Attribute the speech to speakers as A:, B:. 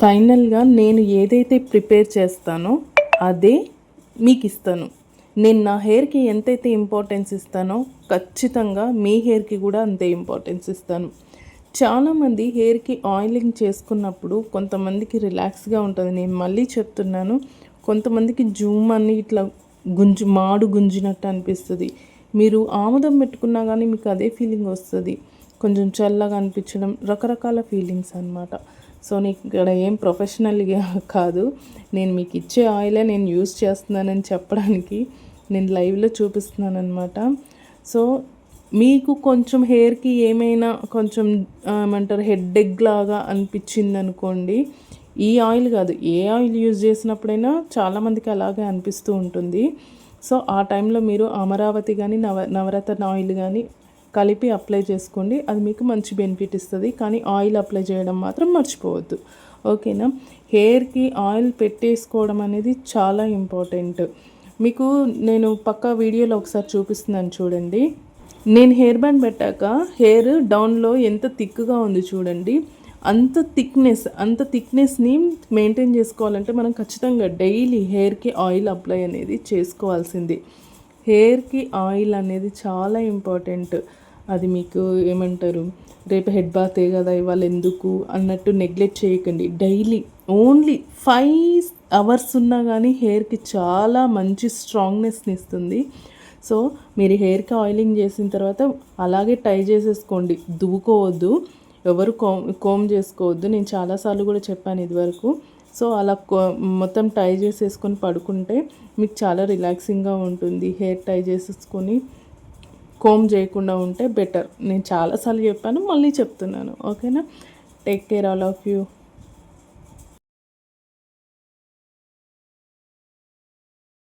A: ఫైనల్గా నేను ఏదైతే ప్రిపేర్ చేస్తానో అదే మీకు ఇస్తాను. నేను నా హెయిర్కి ఎంతైతే ఇంపార్టెన్స్ ఇస్తానో ఖచ్చితంగా మీ హెయిర్కి కూడా అంతే ఇంపార్టెన్స్ ఇస్తాను. చాలామంది హెయిర్కి ఆయిలింగ్ చేసుకున్నప్పుడు కొంతమందికి రిలాక్స్గా ఉంటుంది. నేను మళ్ళీ చెప్తున్నాను, కొంతమందికి జూమ్ అని ఇట్లా మాడు గుంజినట్టు అనిపిస్తుంది. మీరు ఆముదం పెట్టుకున్నా కానీ మీకు అదే ఫీలింగ్ వస్తుంది. కొంచెం చల్లగా అనిపించడం, రకరకాల ఫీలింగ్స్ అనమాట. సో నీకు ఇక్కడ ఏం ప్రొఫెషనల్గా కాదు, నేను మీకు ఇచ్చే ఆయిలే నేను యూస్ చేస్తున్నానని చెప్పడానికి నేను లైవ్లో చూపిస్తున్నాను అనమాట. సో మీకు కొంచెం హెయిర్కి ఏమైనా కొంచెం ఏమంటారు హెడ్ఏక్ లాగా అనిపించింది అనుకోండి, ఈ ఆయిల్ కాదు ఏ ఆయిల్ యూజ్ చేసినప్పుడైనా చాలామందికి అలాగే అనిపిస్తూ ఉంటుంది. సో ఆ టైంలో మీరు అమరావతి కానీ నవరత్న ఆయిల్ కానీ కలిపి అప్లై చేసుకోండి. అది మీకు మంచి బెనిఫిట్ ఇస్తుంది. కానీ ఆయిల్ అప్లై చేయడం మాత్రం మర్చిపోవద్దు, ఓకేనా? హెయిర్కి ఆయిల్ పెట్టేసుకోవడం అనేది చాలా ఇంపార్టెంట్. మీకు నేను పక్కా వీడియోలో ఒకసారి చూపిస్తున్నాను చూడండి. నేను హెయిర్ బ్యాండ్ పెట్టాక హెయిర్ డౌన్లో ఎంత థిక్గా ఉంది చూడండి. అంత థిక్నెస్ని మెయింటైన్ చేసుకోవాలంటే మనం ఖచ్చితంగా డైలీ హెయిర్కి ఆయిల్ అప్లై అనేది చేసుకోవాల్సింది. హెయిర్కి ఆయిల్ అనేది చాలా ఇంపార్టెంట్. అది మీకు ఏమంటారు, రేపు హెడ్ బాతే కదా ఇవాళ ఎందుకు అన్నట్టు నెగ్లెక్ట్ చేయకండి. డైలీ ఓన్లీ 5 అవర్స్ ఉన్నా కానీ హెయిర్కి చాలా మంచి స్ట్రాంగ్నెస్ని ఇస్తుంది. సో మీరు హెయిర్కి ఆయిలింగ్ చేసిన తర్వాత అలాగే టై చేసేసుకోండి, దువ్వుకోవద్దు, ఎవరు కోమ్ చేసుకోవద్దు. నేను చాలాసార్లు కూడా చెప్పాను ఇదివరకు. సో అలా మొత్తం టై చేసేసుకొని పడుకుంటే మీకు చాలా రిలాక్సింగ్గా ఉంటుంది. హెయిర్ టై చేసేసుకొని కోమ్ చేయకుండా ఉంటే బెటర్. నేను చాలాసార్లు చెప్పాను, మళ్ళీ చెప్తున్నాను, ఓకేనా? Take care all of you.